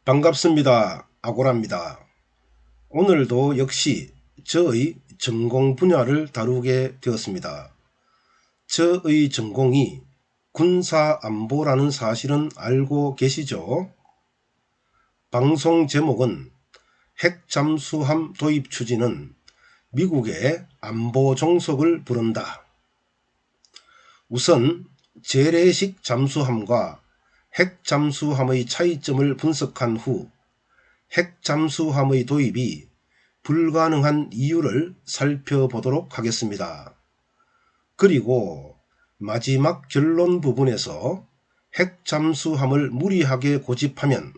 반갑습니다. 아고라입니다. 오늘도 역시 저의 전공 분야를 다루게 되었습니다. 저의 전공이 군사안보라는 사실은 알고 계시죠? 방송 제목은 핵잠수함 도입 추진은 미국의 안보 종속을 부른다. 우선 재래식 잠수함과 핵잠수함의 차이점을 분석한 후 핵잠수함의 도입이 불가능한 이유를 살펴보도록 하겠습니다. 그리고 마지막 결론 부분에서 핵잠수함을 무리하게 고집하면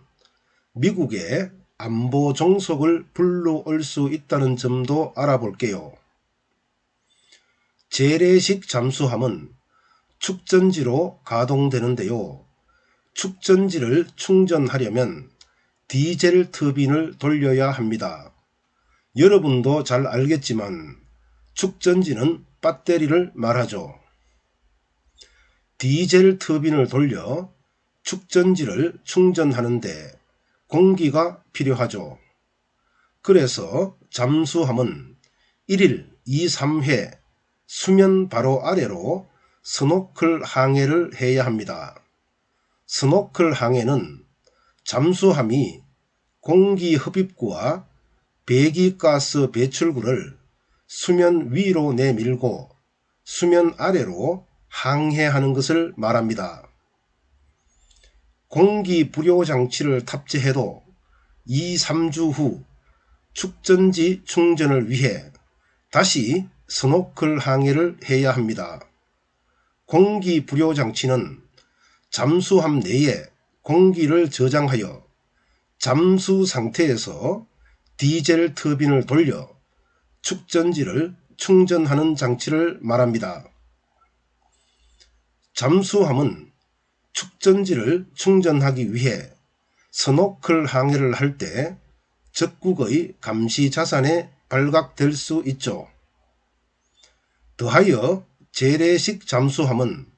미국의 안보 종속을 불러올 수 있다는 점도 알아볼게요. 재래식 잠수함은 축전지로 가동되는데요. 축전지를 충전하려면 디젤 터빈을 돌려야 합니다. 여러분도 잘 알겠지만 축전지는 배터리를 말하죠. 디젤 터빈을 돌려 축전지를 충전하는데 공기가 필요하죠. 그래서 잠수함은 1일 2, 3회 수면 바로 아래로 스노클 항해를 해야 합니다. 스노클 항해는 잠수함이 공기 흡입구와 배기가스 배출구를 수면 위로 내밀고 수면 아래로 항해하는 것을 말합니다. 공기 불요 장치를 탑재해도 2, 3주 후 축전지 충전을 위해 다시 스노클 항해를 해야 합니다. 공기 불요 장치는 잠수함 내에 공기를 저장하여 잠수 상태에서 디젤 터빈을 돌려 축전지를 충전하는 장치를 말합니다. 잠수함은 축전지를 충전하기 위해 스노클 항해를 할 때 적국의 감시 자산에 발각될 수 있죠. 더하여 재래식 잠수함은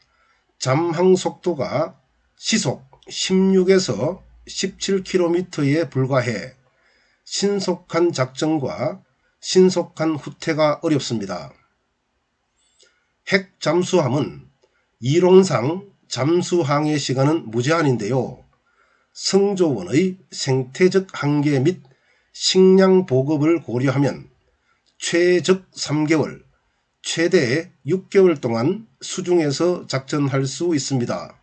잠항 속도가 시속 16에서 17km에 불과해 신속한 작전과 신속한 후퇴가 어렵습니다. 핵 잠수함은 이론상 잠수 항해 시간은 무제한인데요. 성조원의 생태적 한계 및 식량 보급을 고려하면 최적 3개월, 최대 6개월 동안 수중에서 작전할 수 있습니다.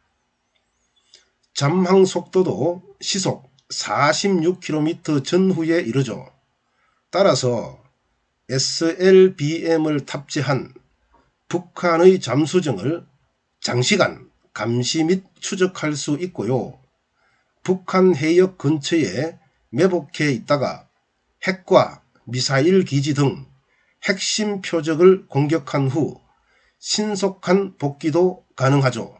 잠항 속도도 시속 46km 전후에 이르죠. 따라서 SLBM을 탑재한 북한의 잠수정을 장시간 감시 및 추적할 수 있고요. 북한 해역 근처에 매복해 있다가 핵과 미사일 기지 등 핵심 표적을 공격한 후 신속한 복귀도 가능하죠.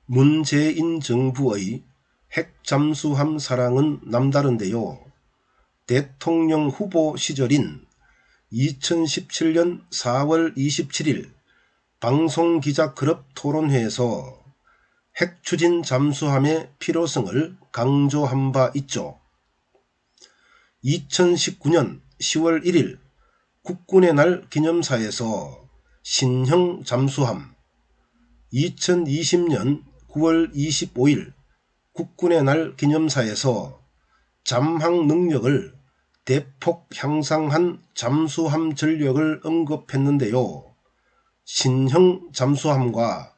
문재인 정부의 핵잠수함 사랑은 남다른데요. 대통령 후보 시절인 2017년 4월 27일 방송기자클럽 토론회에서 핵추진 잠수함의 필요성을 강조한 바 있죠. 2019년 10월 1일 국군의 날 기념사에서 신형 잠수함, 2020년 9월 25일 국군의 날 기념사에서 잠항 능력을 대폭 향상한 잠수함 전력을 언급했는데요. 신형 잠수함과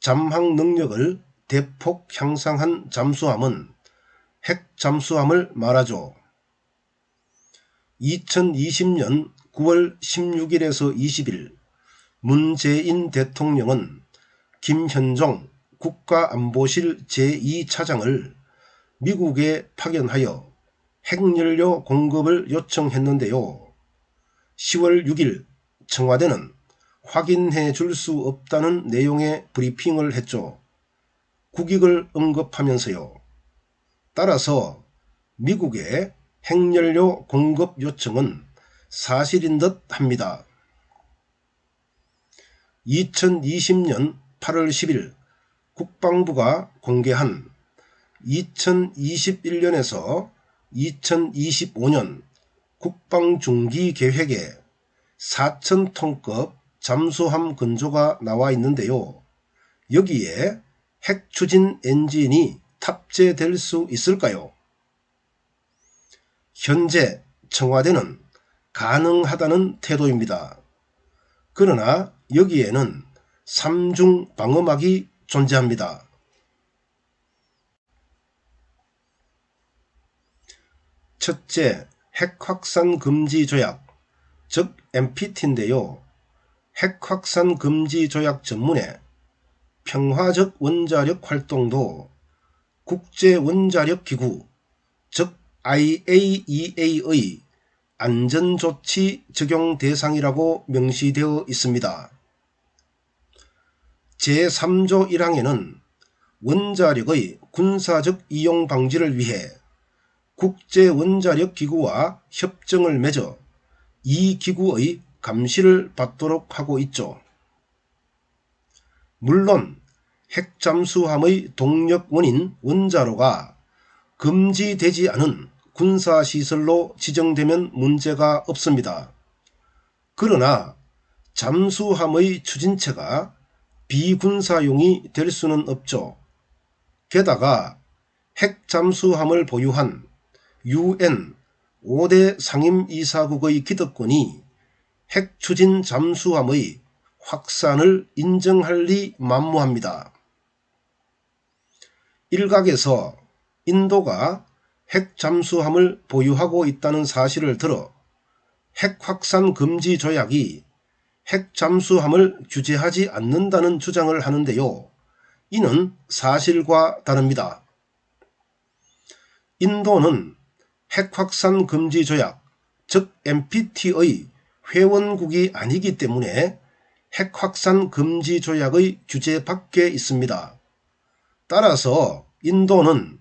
잠항 능력을 대폭 향상한 잠수함은 핵 잠수함을 말하죠. 2020년 9월 16일에서 20일 문재인 대통령은 김현종 국가안보실 제2차장을 미국에 파견하여 핵연료 공급을 요청했는데요. 10월 6일 청와대는 확인해 줄 수 없다는 내용의 브리핑을 했죠. 국익을 언급하면서요. 따라서 미국의 핵연료 공급 요청은 사실인 듯 합니다. 2020년 8월 10일 국방부가 공개한 2021년에서 2025년 국방중기계획에 4,000톤급 잠수함 건조가 나와 있는데요. 여기에 핵추진 엔진이 탑재될 수 있을까요? 현재 청와대는 가능하다는 태도입니다. 그러나 여기에는 3중 방어막이 존재합니다. 첫째, 핵확산 금지 조약, 즉 NPT인데요. 핵확산 금지 조약 전문에 평화적 원자력 활동도 국제원자력기구, 즉 IAEA의 안전조치 적용 대상이라고 명시되어 있습니다. 제3조 1항에는 원자력의 군사적 이용 방지를 위해 국제원자력기구와 협정을 맺어 이 기구의 감시를 받도록 하고 있죠. 물론 핵잠수함의 동력원인 원자로가 금지되지 않은 군사시설로 지정되면 문제가 없습니다. 그러나 잠수함의 추진체가 비군사용이 될 수는 없죠. 게다가 핵잠수함을 보유한 UN 5대 상임이사국의 기득권이 핵추진 잠수함의 확산을 인정할 리 만무합니다. 일각에서 인도가 핵잠수함을 보유하고 있다는 사실을 들어 핵확산 금지 조약이 핵잠수함을 규제하지 않는다는 주장을 하는데요. 이는 사실과 다릅니다. 인도는 핵확산 금지 조약, 즉 NPT의 회원국이 아니기 때문에 핵확산 금지 조약의 규제 밖에 있습니다. 따라서 인도는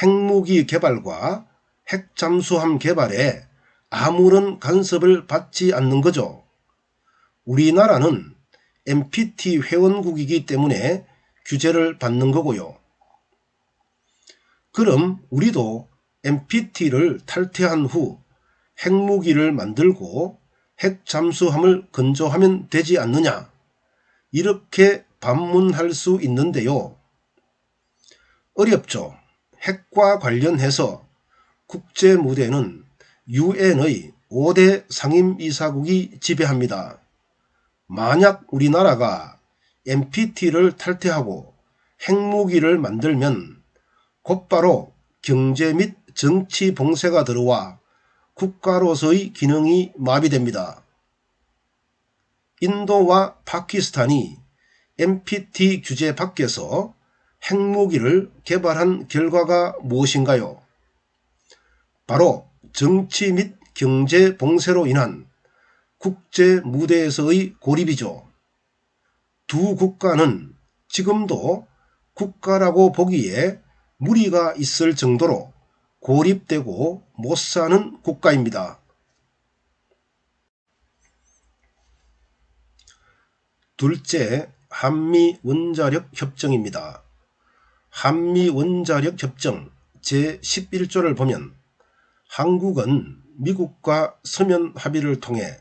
핵무기 개발과 핵잠수함 개발에 아무런 간섭을 받지 않는 거죠. 우리나라는 NPT 회원국이기 때문에 규제를 받는 거고요. 그럼 우리도 NPT를 탈퇴한 후 핵무기를 만들고 핵잠수함을 건조하면 되지 않느냐, 이렇게 반문할 수 있는데요. 어렵죠. 핵과 관련해서 국제무대는 UN의 5대 상임이사국이 지배합니다. 만약 우리나라가 NPT를 탈퇴하고 핵무기를 만들면 곧바로 경제 및 정치 봉쇄가 들어와 국가로서의 기능이 마비됩니다. 인도와 파키스탄이 NPT 규제 밖에서 핵무기를 개발한 결과가 무엇인가요? 바로 정치 및 경제 봉쇄로 인한 국제 무대에서의 고립이죠. 두 국가는 지금도 국가라고 보기에 무리가 있을 정도로 고립되고 못 사는 국가입니다. 둘째, 한미원자력협정입니다. 한미원자력협정 제11조를 보면 한국은 미국과 서면 합의를 통해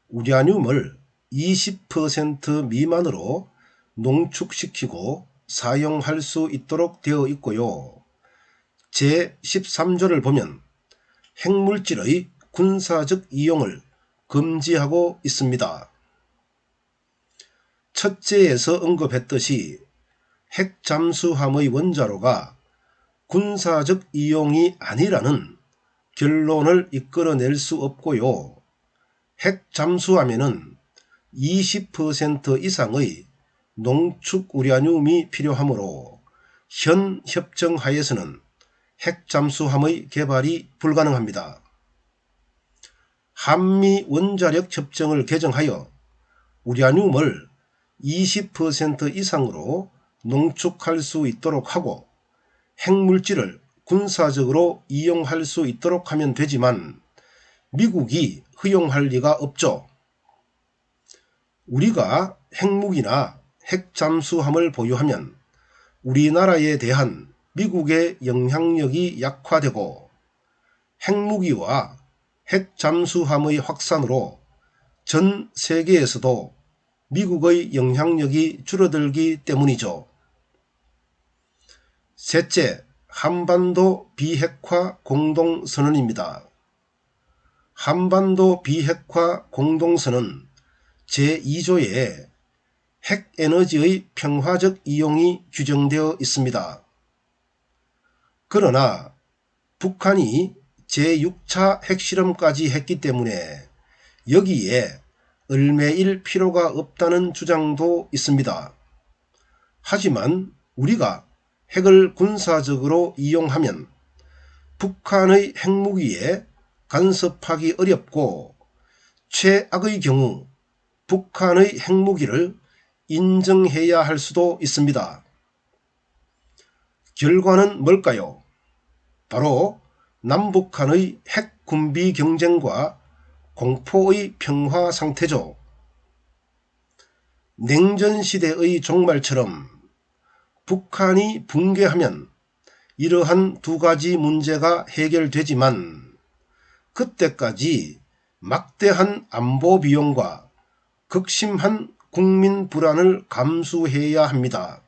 우라늄을 20% 미만으로 농축시키고 사용할 수 있도록 되어 있고요. 제13조를 보면 핵물질의 군사적 이용을 금지하고 있습니다. 첫째에서 언급했듯이 핵잠수함의 원자로가 군사적 이용이 아니라는 결론을 이끌어낼 수 없고요. 핵잠수함에는 20% 이상의 농축 우라늄이 필요하므로 현 협정 하에서는 핵잠수함의 개발이 불가능합니다. 한미원자력협정을 개정하여 우라늄을 20% 이상으로 농축할 수 있도록 하고 핵물질을 군사적으로 이용할 수 있도록 하면 되지만 미국이 허용할 리가 없죠. 우리가 핵무기나 핵잠수함을 보유하면 우리나라에 대한 미국의 영향력이 약화되고 핵무기와 핵잠수함의 확산으로 전 세계에서도 미국의 영향력이 줄어들기 때문이죠. 셋째, 한반도 비핵화 공동선언입니다. 한반도 비핵화 공동선언 제2조에 핵에너지의 평화적 이용이 규정되어 있습니다. 그러나 북한이 제6차 핵실험까지 했기 때문에 여기에 얽매일 필요가 없다는 주장도 있습니다. 하지만 우리가 핵을 군사적으로 이용하면 북한의 핵무기에 간섭하기 어렵고 최악의 경우 북한의 핵무기를 인정해야 할 수도 있습니다. 결과는 뭘까요? 바로 남북한의 핵 군비 경쟁과 공포의 평화 상태죠. 냉전시대의 종말처럼 북한이 붕괴하면 이러한 두 가지 문제가 해결되지만 그때까지 막대한 안보 비용과 극심한 국민 불안을 감수해야 합니다.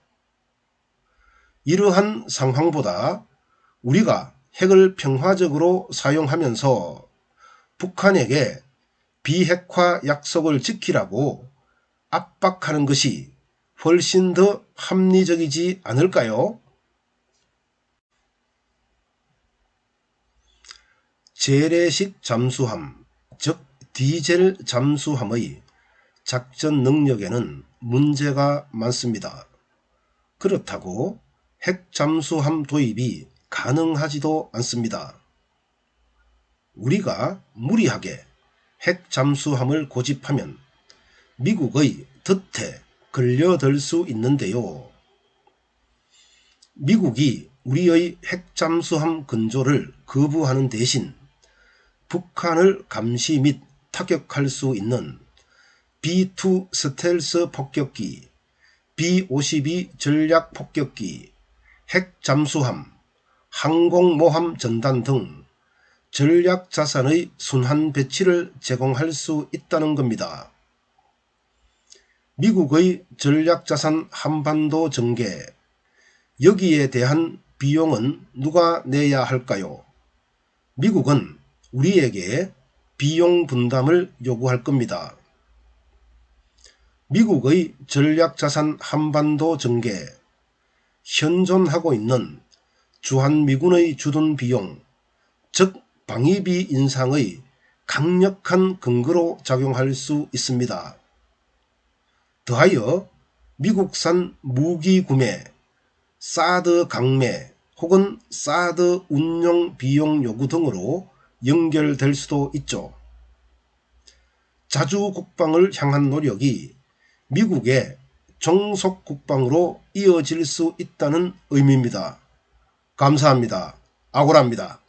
이러한 상황보다 우리가 핵을 평화적으로 사용하면서 북한에게 비핵화 약속을 지키라고 압박하는 것이 훨씬 더 합리적이지 않을까요? 재래식 잠수함, 즉 디젤 잠수함의 작전 능력에는 문제가 많습니다. 그렇다고 핵 잠수함 도입이 가능하지도 않습니다. 우리가 무리하게 핵 잠수함을 고집하면 미국의 덫에 걸려들 수 있는데요. 미국이 우리의 핵 잠수함 건조를 거부하는 대신 북한을 감시 및 타격할 수 있는 B-2 스텔스 폭격기, B-52 전략 폭격기, 핵 잠수함, 항공모함 전단 등 전략 자산의 순환 배치를 제공할 수 있다는 겁니다. 미국의 전략 자산 한반도 전개, 여기에 대한 비용은 누가 내야 할까요? 미국은 우리에게 비용 분담을 요구할 겁니다. 미국의 전략 자산 한반도 전개, 현존하고 있는 주한미군의 주둔 비용, 즉 방위비 인상의 강력한 근거로 작용할 수 있습니다. 더하여 미국산 무기 구매, 사드 강매 혹은 사드 운용 비용 요구 등으로 연결될 수도 있죠. 자주 국방을 향한 노력이 미국의 종속 국방으로 이어질 수 있다는 의미입니다. 감사합니다. 아고라입니다.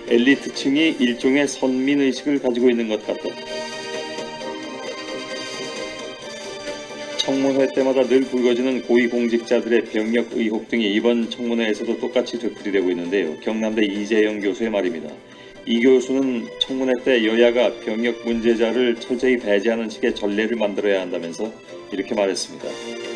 엘리트층이 일종의 선민의식을 가지고 있는 것 같다. 청문회 때마다 늘 불거지는 고위공직자들의 병역 의혹 등이 이번 청문회에서도 똑같이 되풀이되고 있는데요. 경남대 이재영 교수의 말입니다. 이 교수는 청문회 때 여야가 병역 문제자를 철저히 배제하는 식의 전례를 만들어야 한다면서 이렇게 말했습니다.